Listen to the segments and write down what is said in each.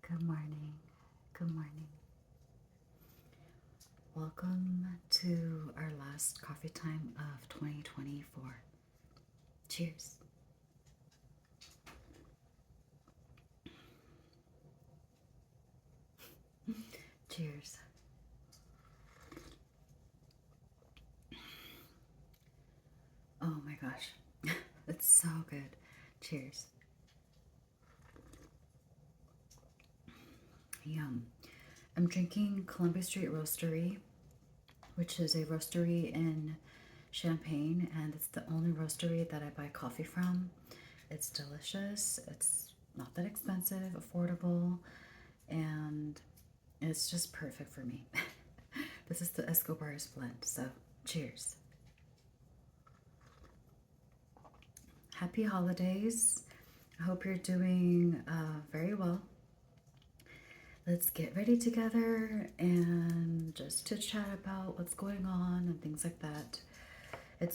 Good morning. Good morning. Welcome to our last coffee time of 2024. Cheers. Cheers. Oh my gosh. It's so good. Cheers. Yum. I'm drinking Columbia Street Roastery, which is a roastery in Champaign, and it's the only roastery that I buy coffee from. It's delicious. It's not that expensive, affordable, and it's just perfect for me. This is the Escobar's blend, so cheers. Happy holidays. I hope you're doing very well. Let's get ready together and just to chat about what's going on and things like that. It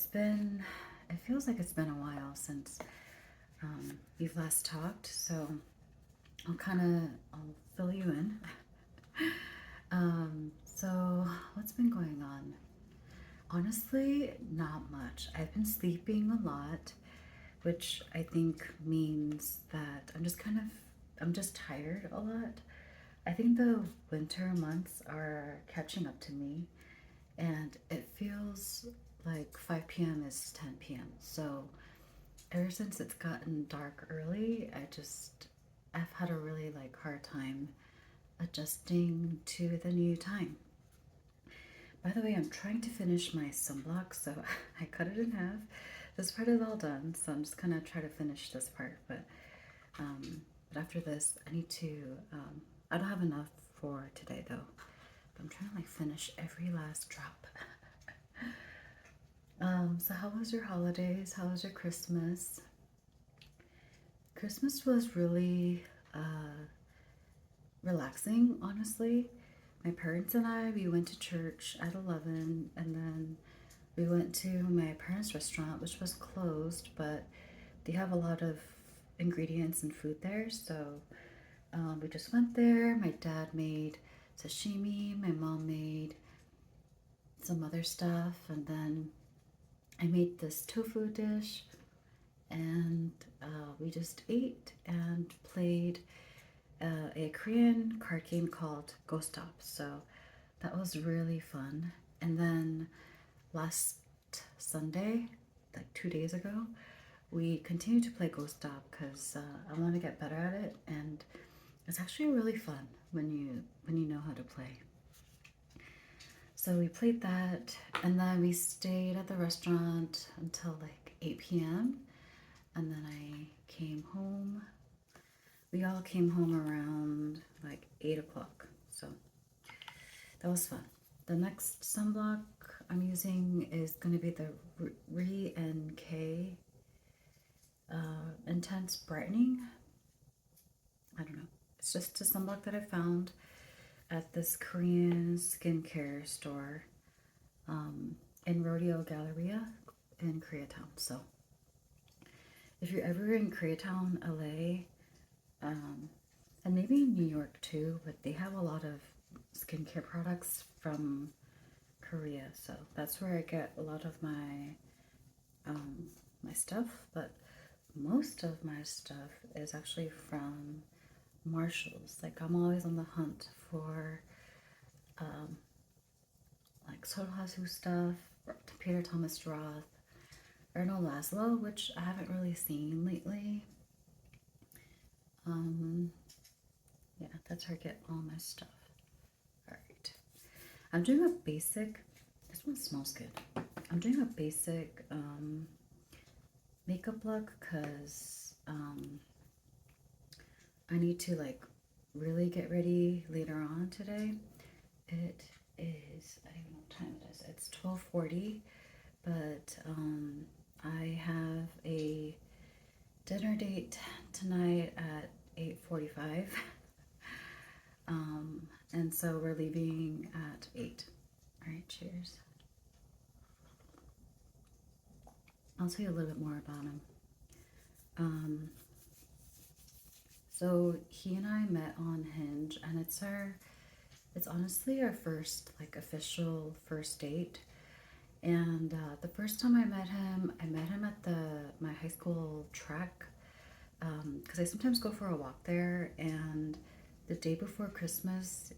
feels like it's been a while since we've last talked, so I'll fill you in. So what's been going on? Honestly, not much. I've been sleeping a lot, which I think means that I'm just tired a lot. I think the winter months are catching up to me, and it feels like 5 p.m. is 10 p.m. So ever since it's gotten dark early, I've had a really hard time adjusting to the new time. By the way, I'm trying to finish my sunblock, so I cut it in half. This part is all done, so I'm just gonna try to finish this part. But after this, I need to. I don't have enough for today though. But I'm trying to finish every last drop. So how was your holidays? How was your Christmas? Christmas was really relaxing, honestly. My parents and we went to church at 11, and then we went to my parents' restaurant, which was closed, but they have a lot of ingredients and food there. So we just went there. My dad made sashimi, my mom made some other stuff, and then I made this tofu dish, and we just ate and played a Korean card game called Ghost Stop. So that was really fun. And then last Sunday, like 2 days ago, we continued to play Ghost Stop because I want to get better at it, and it's actually really fun when you know how to play. So we played that, and then we stayed at the restaurant until like 8 p.m. And then I came home. We all came home around like 8 o'clock. So that was fun. The next sunblock I'm using is going to be the Re-NK Intense Brightening. I don't know. It's just a sunblock that I found at this Korean skincare store in Rodeo Galleria in Koreatown. So if you're ever in Koreatown, LA, and maybe New York too, but they have a lot of skincare products from Korea. So that's where I get a lot of my stuff. But most of my stuff is actually from Marshalls. Like I'm always on the hunt for like Sohasu stuff, Peter Thomas Roth, Erno Laszlo, which I haven't really seen lately. Yeah, that's where I get all my stuff. All right, I'm doing a basic. This one smells good. I'm doing a basic makeup look because I need to really get ready later on today. It is, I don't know what time it is. It's 12:40, but I have a dinner date tonight at 8:45. And so we're leaving at 8. All right, cheers. I'll tell you a little bit more about him. So he and I met on Hinge, and it's honestly our first like official first date. And the first time I met him at my high school track, because I sometimes go for a walk there. And the day before Christmas,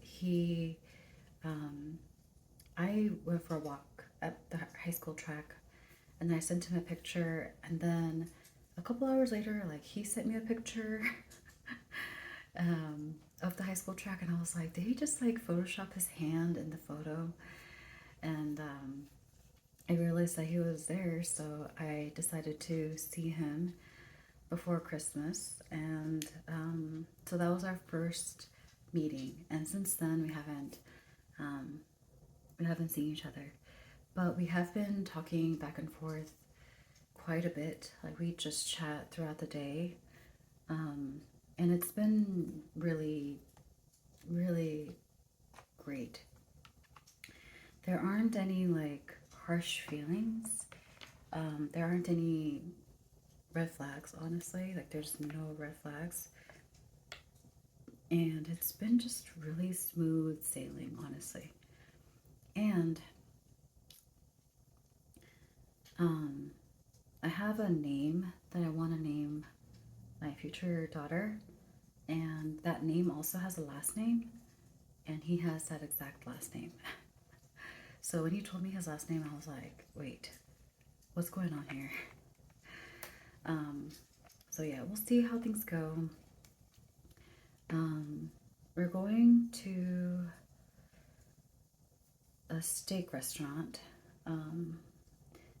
um, I went for a walk at the high school track, and I sent him a picture. And then a couple hours later, like he sent me a picture of the high school track, and I was like, did he just like Photoshop his hand in the photo? And I realized that he was there, so I decided to see him before Christmas, and so that was our first meeting. And since then, um, we haven't seen each other, but we have been talking back and forth quite a bit. Like we just chat throughout the day, and it's been really, really great. There aren't any like harsh feelings. There aren't any red flags, honestly. Like, there's no red flags. And it's been just really smooth sailing, honestly. And um, I have a name that I want to name my future daughter. And that name also has a last name. And he has that exact last name. So when he told me his last name, I was like, wait, what's going on here? Um, so yeah, we'll see how things go. We're going to a steak restaurant,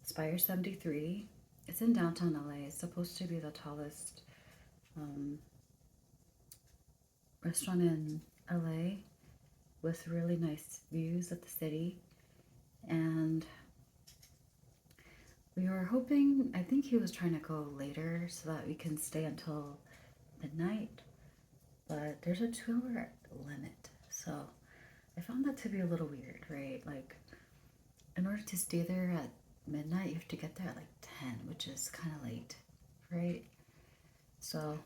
Spire 73. It's in downtown LA. It's supposed to be the tallest um, restaurant in LA with really nice views of the city. And we were hoping, I think he was trying to go later so that we can stay until midnight, but there's a 2 hour limit. So I found that to be a little weird, right? Like, in order to stay there at midnight, you have to get there at like 10, which is kind of late, right? So,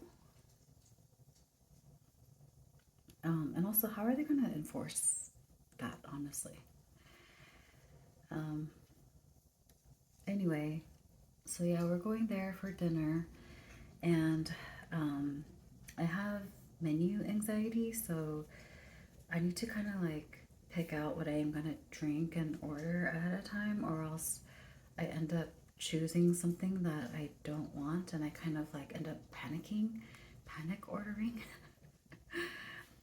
and also, how are they going to enforce that, honestly? Um, anyway, so yeah, we're going there for dinner, and um, I have menu anxiety, so I need to kind of like pick out what I am going to drink and order ahead of time, or else I end up choosing something that I don't want, and I kind of like end up panic ordering.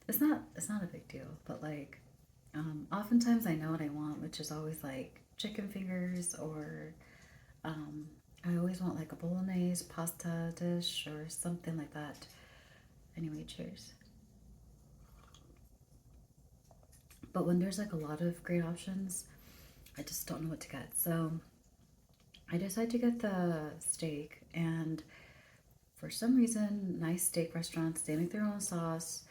It's not a big deal, but like oftentimes I know what I want, which is always like chicken fingers, or I always want like a bolognese pasta dish or something like that. Anyway, cheers. But when there's like a lot of great options, I just don't know what to get. So I decided to get the steak, and for some reason, nice steak restaurants, they make their own sauce,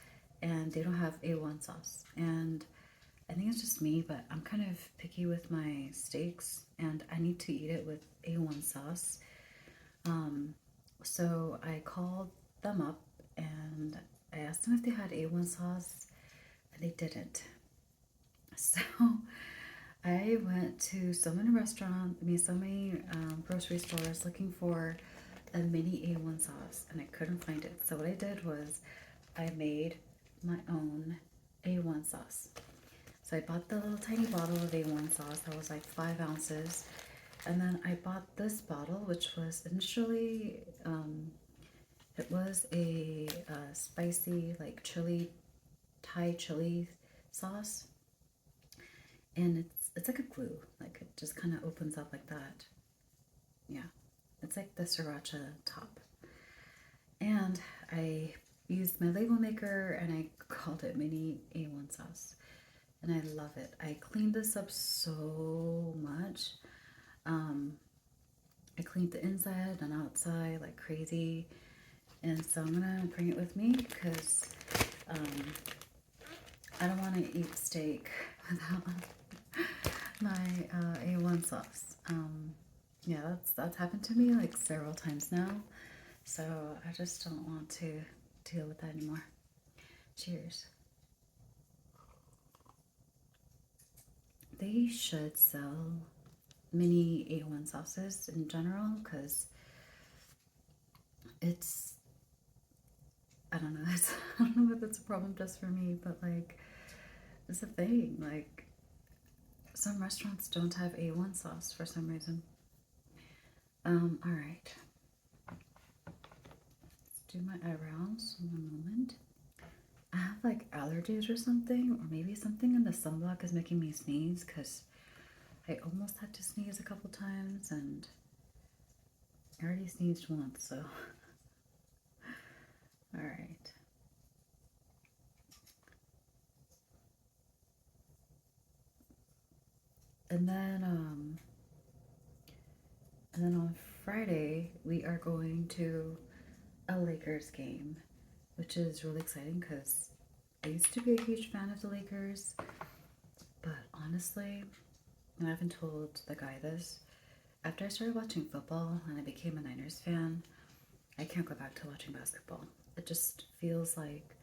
and they don't have A1 sauce. And I think it's just me, but I'm kind of picky with my steaks, and I need to eat it with A1 sauce. Um, so I called them up and I asked them if they had A1 sauce, and they didn't. So I went to so many restaurants, so many grocery stores looking for a mini A1 sauce, and I couldn't find it. So what I did was I made my own A1 sauce. So I bought the little tiny bottle of A1 sauce that was like 5 ounces. And then I bought this bottle, which was initially, it was a spicy, like Thai chili sauce. And it's like a glue. Like it just kind of opens up like that. Yeah. It's like the sriracha top. And I used my Lego maker and I called it mini A1 sauce. And I love it. I cleaned this up so much. Um, I cleaned the inside and outside like crazy. And so I'm gonna bring it with me because um, I don't want to eat steak without my A1 sauce. Yeah, that's happened to me like several times now. So I just don't want to deal with that anymore. Cheers. They should sell mini A1 sauces in general because it's, I don't know, it's, I don't know if it's a problem just for me, but like, it's a thing. Like, some restaurants don't have A1 sauce for some reason. All right. Let's do my eyebrows in a moment. I have like allergies or something, or maybe something in the sunblock is making me sneeze because I almost had to sneeze a couple times and I already sneezed once, so. All right. And then on Friday we are going to a Lakers game, which is really exciting because I used to be a huge fan of the Lakers, but honestly, and I haven't told the guy this, after I started watching football and I became a Niners fan, I can't go back to watching basketball. It just feels like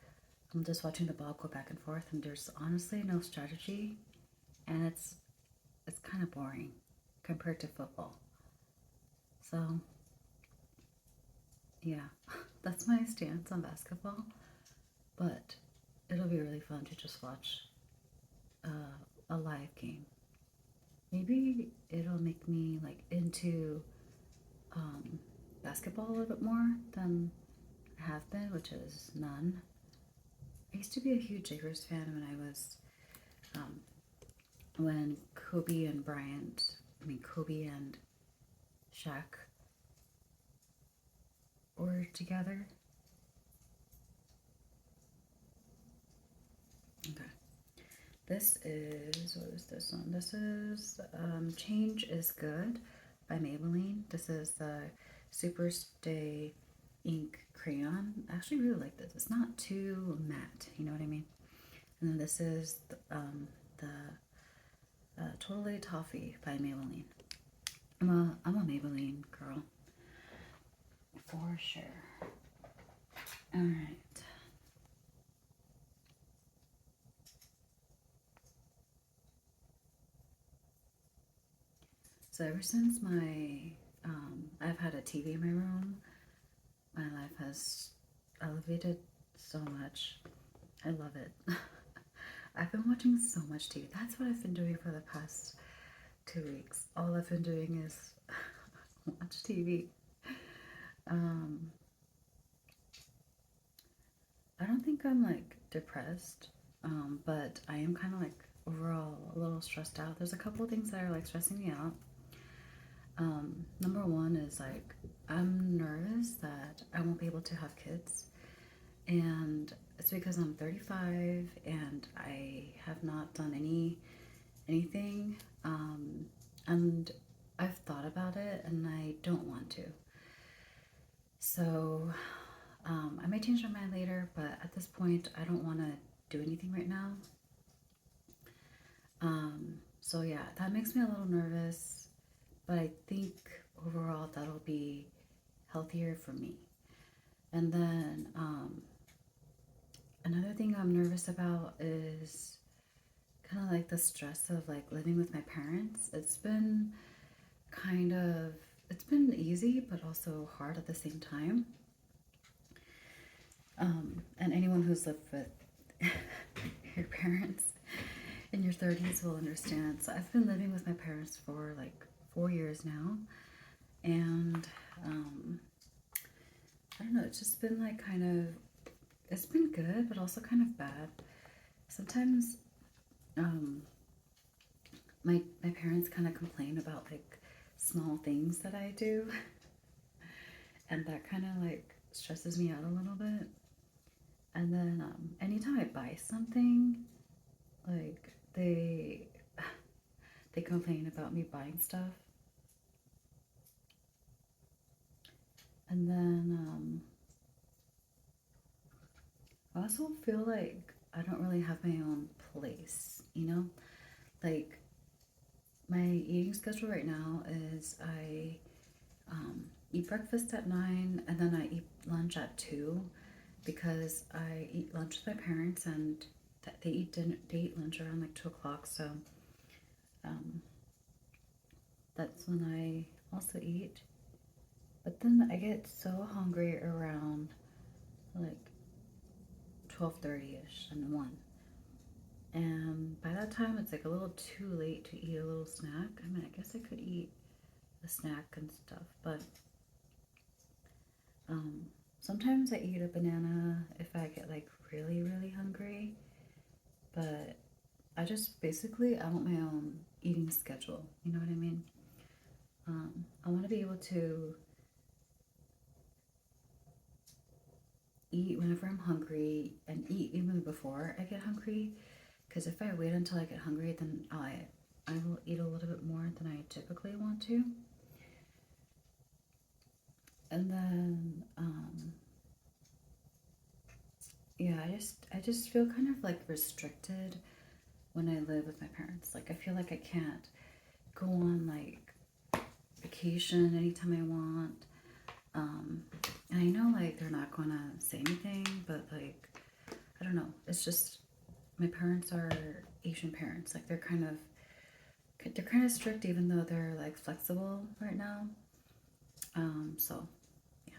I'm just watching the ball go back and forth, and there's honestly no strategy, and it's kind of boring compared to football. So yeah, that's my stance on basketball. But it'll be really fun to just watch a live game. Maybe it'll make me like into um, basketball a little bit more than I have been, which is none. I used to be a huge Lakers fan when I was um, when Kobe and Bryant, I mean Kobe and Shaq were together. Okay. This is, what is this one? This is Change is Good by Maybelline. This is the Super Stay Ink Crayon. I actually really like this. It's not too matte, you know what I mean? And then this is the Totally Toffee by Maybelline. I'm a Maybelline girl. For sure. Alright. So ever since I've had a TV in my room, my life has elevated so much. I love it. I've been watching so much TV. That's what I've been doing for the past 2 weeks. All I've been doing is watch TV. Um, I don't think I'm like depressed, but I am kind of like overall a little stressed out. There's a couple of things that are like stressing me out. Number one is like I'm nervous that I won't be able to have kids, and it's because I'm 35 and I have not done anything, and I've thought about it and I don't want to. So I might change my mind later, but at this point, I don't want to do anything right now. So yeah, that makes me a little nervous, but I think overall that'll be healthier for me. And then another thing I'm nervous about is kind of like the stress of like living with my parents. Kind of, it's been easy, but also hard at the same time. And anyone who's lived with your parents in your 30s will understand. So I've been living with my parents for like 4 years now, and I don't know, it's just been like kind of, it's been good, but also kind of bad. Sometimes um, my parents kind of complain about like small things that I do, and that kind of like stresses me out a little bit. And then anytime I buy something, like they complain about me buying stuff. And then I also feel like I don't really have my own place, you know? Like my eating schedule right now is I eat breakfast at 9 and then I eat lunch at 2 because I eat lunch with my parents, and they eat dinner, they eat lunch around like 2 o'clock. So um, that's when I also eat. But then I get so hungry around like 12:30ish and 1. And by that time, it's like a little too late to eat a little snack. I mean, I guess I could eat a snack and stuff, but um, sometimes I eat a banana if I get like really, really hungry. But I want my own eating schedule. You know what I mean? I want to be able to eat whenever I'm hungry and eat even before I get hungry. Because if I wait until I get hungry, then I will eat a little bit more than I typically want to. And then yeah, I just feel kind of like restricted when I live with my parents. Like I feel like I can't go on like vacation anytime I want. And I know like they're not gonna say anything, but like I don't know. It's just my parents are Asian parents. Like they're kind of strict, even though they're like flexible right now. So yeah.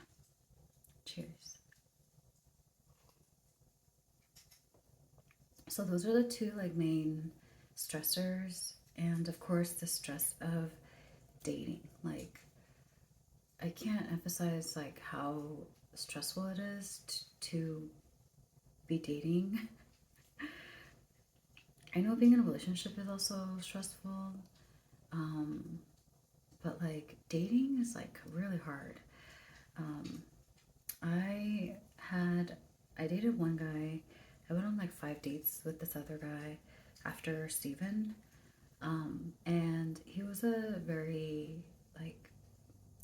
Cheers. So those are the two like main stressors, and of course the stress of dating. Like I can't emphasize like how stressful it is to be dating. I know being in a relationship is also stressful, um, but like dating is like really hard. Um, I had I dated one guy. I went on like 5 dates with this other guy after Steven. And he was a very like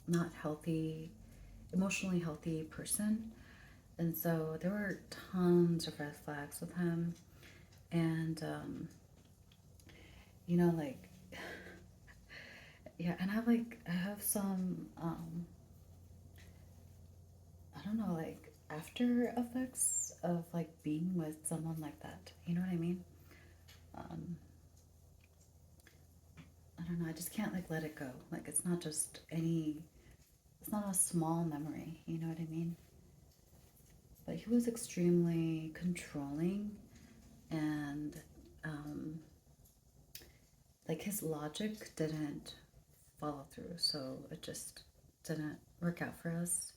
not healthy, emotionally healthy person. And so there were tons of red flags with him. And, like, yeah, and I have some, I don't know, like, after effects of like being with someone like that. You know what I mean? Um, I don't know, I just can't like let it go. Like, it's not a small memory. You know what I mean? But he was extremely controlling, and um, like his logic didn't follow through, so it just didn't work out for us.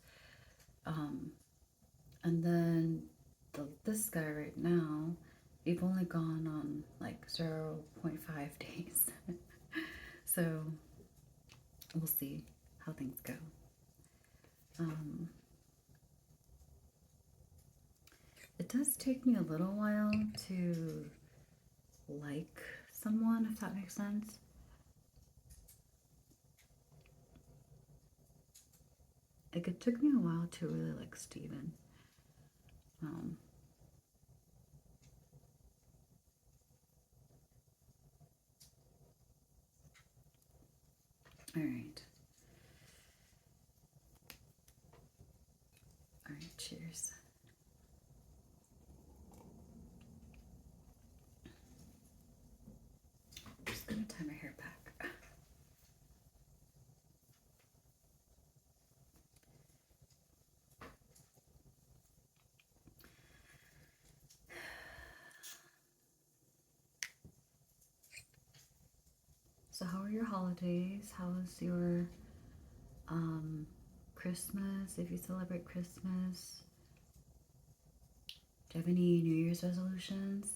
Um, and then this guy right now, we've only gone on like 0.5 days, so we'll see how things go. Um, it does take me a little while to like someone, if that makes sense. Like it took me a while to really like Steven. Um, all right. All right, cheers. I'm just gonna tie my hair back. So, how are your holidays? How was your um, Christmas? If you celebrate Christmas, do you have any New Year's resolutions?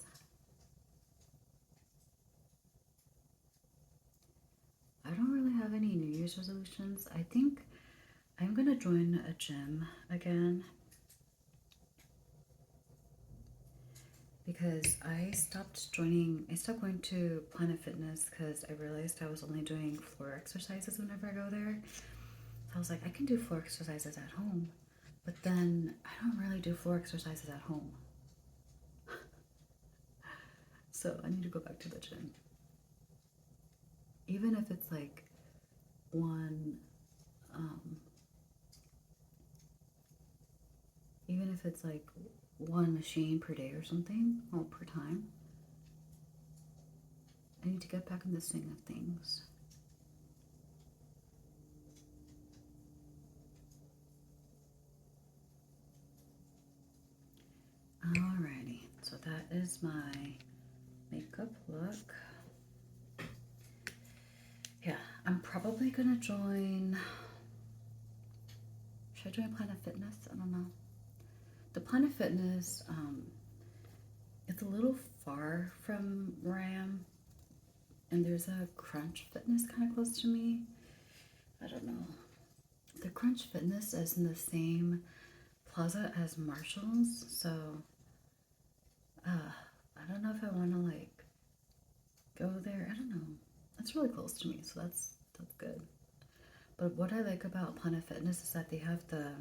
I don't really have any New Year's resolutions. I think I'm gonna join a gym again because I stopped going to Planet Fitness because I realized I was only doing floor exercises whenever I go there. So I was like, I can do floor exercises at home, but then I don't really do floor exercises at home. So I need to go back to the gym. Even if it's like one, um, even if it's like one machine per day or something, or per time. I need to get back in the swing of things. Alrighty, so that is my makeup look. Yeah, I'm probably gonna join. Should I join Planet Fitness? I don't know. The Planet Fitness, it's a little far from where I am, and there's a Crunch Fitness kind of close to me. I don't know. The Crunch Fitness is in the same plaza as Marshall's, so I don't know if I want to like go there. I don't know. It's really close to me, so that's good. But what I like about Planet Fitness is that they have the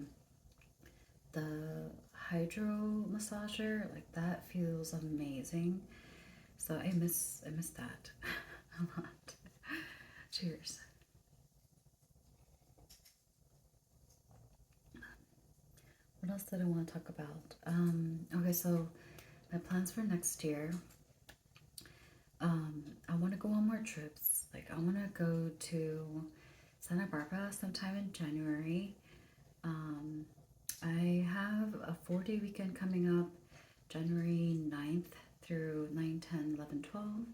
hydro massager. Like that feels amazing. So I miss that a lot. Cheers. What else did I want to talk about? Okay, so my plans for next year. I want to go on more trips. Like I want to go to Santa Barbara sometime in January. I have a 4-day weekend coming up, January 9th through 9, 10, 11, 12.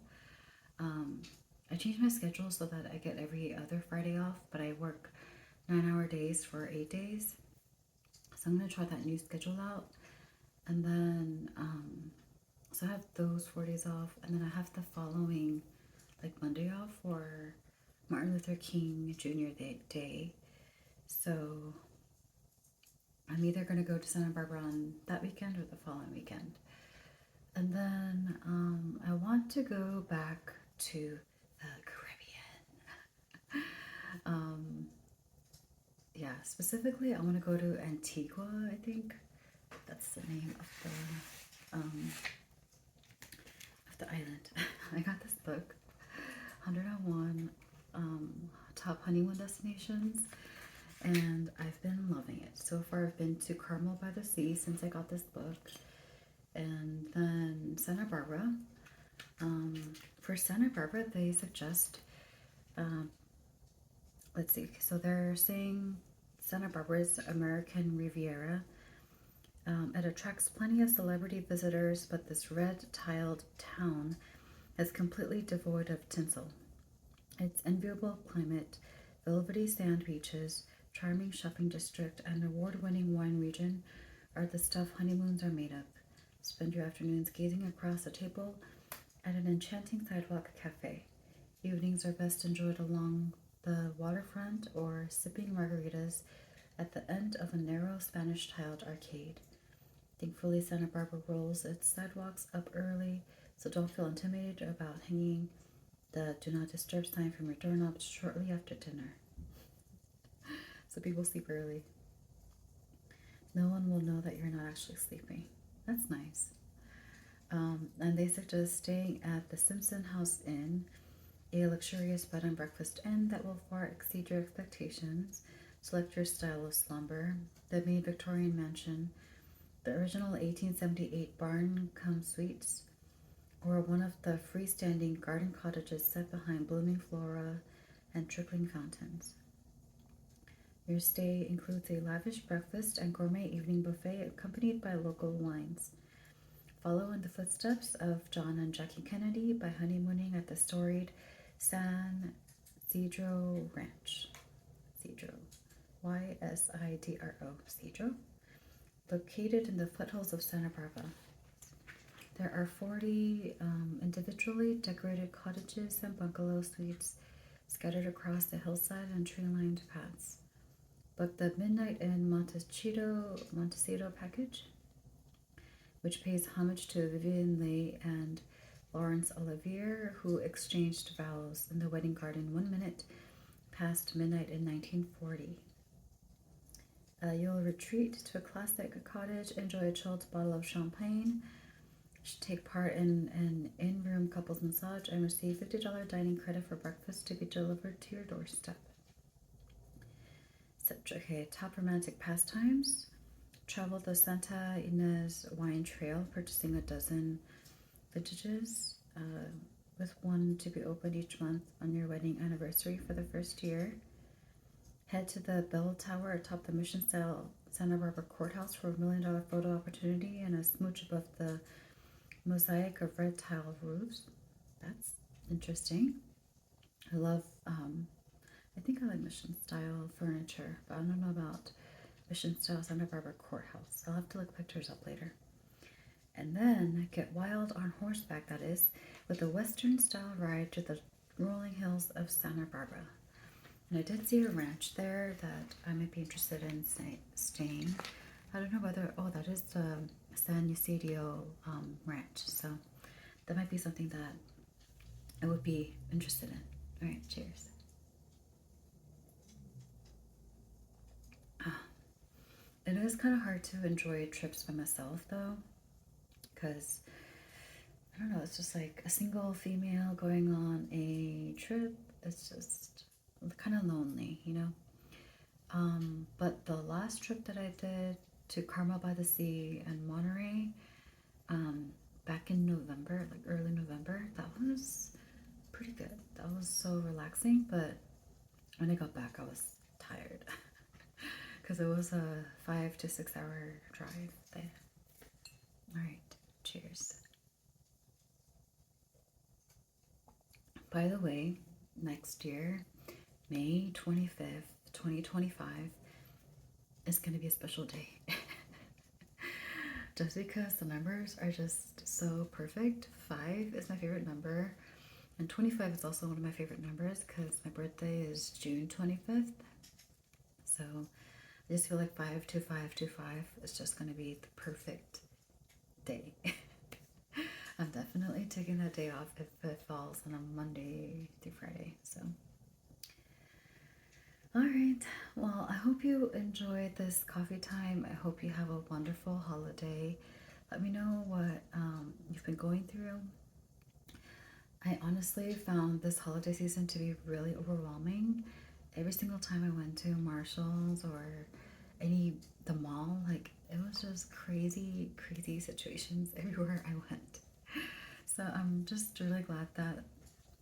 I changed my schedule so that I get every other Friday off, but I work 9-hour days for 8 days. So I'm going to try that new schedule out. And then, so I have those 4 days off, and then I have the following, like Monday off for Martin Luther King Jr. Day. So I'm either going to go to Santa Barbara on that weekend or the following weekend. And then I want to go back to the Caribbean. Yeah, specifically, I want to go to Antigua, I think. That's the name of the island. I got this book, 101 Top Honeymoon Destinations, and I've been loving it. So far, I've been to Carmel by the Sea since I got this book, and then Santa Barbara. For Santa Barbara, they suggest, let's see, so they're saying Santa Barbara's American Riviera. It attracts plenty of celebrity visitors, but this red-tiled town is completely devoid of tinsel. Its enviable climate, velvety sand beaches, charming shopping district, and award-winning wine region are the stuff honeymoons are made of. Spend your afternoons gazing across a table at an enchanting sidewalk cafe. Evenings are best enjoyed along the waterfront or sipping margaritas at the end of a narrow Spanish-tiled arcade. Thankfully, Santa Barbara rolls its sidewalks up early, so don't feel intimidated about hanging the do not disturb sign from your doorknob shortly after dinner. So people sleep early. No one will know that you're not actually sleeping. That's nice. And they suggest staying at the Simpson House Inn, a luxurious bed and breakfast inn that will far exceed your expectations. Select your style of slumber. The main Victorian mansion, the original 1878 barn-cum suites, or one of the freestanding garden cottages set behind blooming flora and trickling fountains. Your stay includes a lavish breakfast and gourmet evening buffet accompanied by local wines. Follow in the footsteps of John and Jackie Kennedy by honeymooning at the storied San Cedro Ranch. Cedro. Y-S-I-D-R-O. Cedro. Located in the foothills of Santa Barbara. There are 40 individually decorated cottages and bungalow suites scattered across the hillside and tree-lined paths. Book the Midnight Inn Montecito package, which pays homage to Vivian Leigh and Laurence Olivier, who exchanged vows in the wedding garden 1 minute past midnight in 1940. You'll retreat to a classic cottage, enjoy a chilled bottle of champagne, take part in an in-room couples massage, and receive $50 dining credit for breakfast to be delivered to your doorstep. Okay, top romantic pastimes. traveled the Santa Ynez Wine Trail, purchasing a dozen vintages, with one to be opened each month on your wedding anniversary for the first year. Head to the bell tower atop the mission-style Santa Barbara Courthouse for $1 million photo opportunity and a smooch above the mosaic of red tile roofs. That's interesting. I think I like mission-style furniture, but I don't know about mission-style Santa Barbara Courthouse. I'll have to look pictures up later. And then get wild on horseback, that is, with a Western-style ride to the rolling hills of Santa Barbara. And I did see a ranch there that I might be interested in staying. I don't know whether, oh, that is the San Ysidro ranch. So that might be something that I would be interested in. All right, cheers. It is kind of hard to enjoy trips by myself though, because I don't know, it's just like a single female going on a trip. It's just kind of lonely, you know. But the last trip that I did to Carmel by the Sea and Monterey, back in November, like early November, that was pretty good. That was so relaxing, but when I got back, I was tired because it was a 5 to 6 hour drive there. All right, cheers. By the way, next year, May 25th, 2025, is going to be a special day. Just because the numbers are just so perfect. 5 is my favorite number, and 25 is also one of my favorite numbers because my birthday is June 25th. So I just feel like 52525 is just going to be the perfect day. I'm definitely taking that day off if it falls on a Monday through Friday. So, all right. Well, I hope you enjoyed this coffee time. I hope you have a wonderful holiday. Let me know what you've been going through. I honestly found this holiday season to be really overwhelming. Every single time I went to Marshall's or the mall, like it was just crazy, crazy situations everywhere I went. So I'm just really glad that,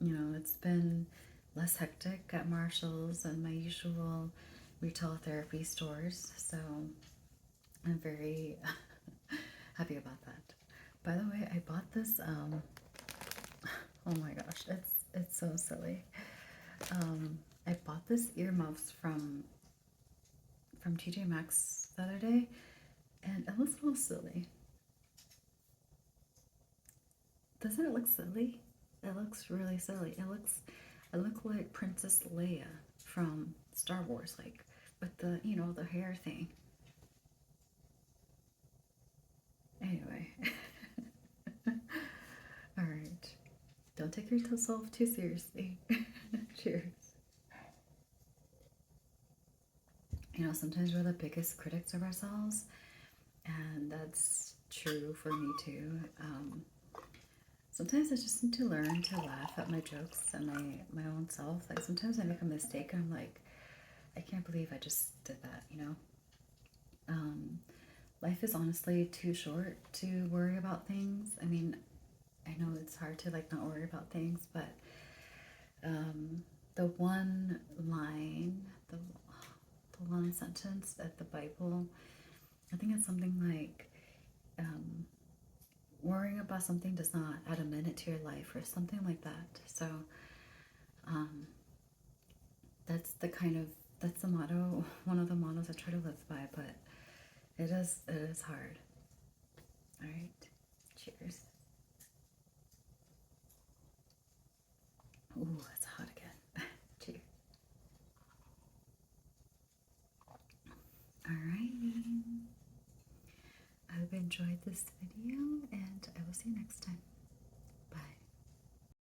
it's been less hectic at Marshall's and my usual retail therapy stores. So I'm very happy about that. By the way, I bought this, oh my gosh, it's so silly. I bought this earmuffs from TJ Maxx the other day, and it looks a little silly. Doesn't it look silly? It looks really silly. I look like Princess Leia from Star Wars, like with the the hair thing. Anyway, all right. Don't take yourself too seriously. Cheers. Sometimes we're the biggest critics of ourselves, and that's true for me too. Sometimes I just need to learn to laugh at my jokes and my own self. Like sometimes I make a mistake and I'm like, I can't believe I just did that, Life is honestly too short to worry about things. I mean, I know it's hard to like not worry about things, but the one line, the one sentence at the Bible, I think it's something like, worrying about something does not add a minute to your life or something like that. So that's the motto, one of the mottos I try to live by, but it is hard. All right, cheers. Ooh, it's hot again. Cheers. All right. I hope you enjoyed this video, and I will see you next time.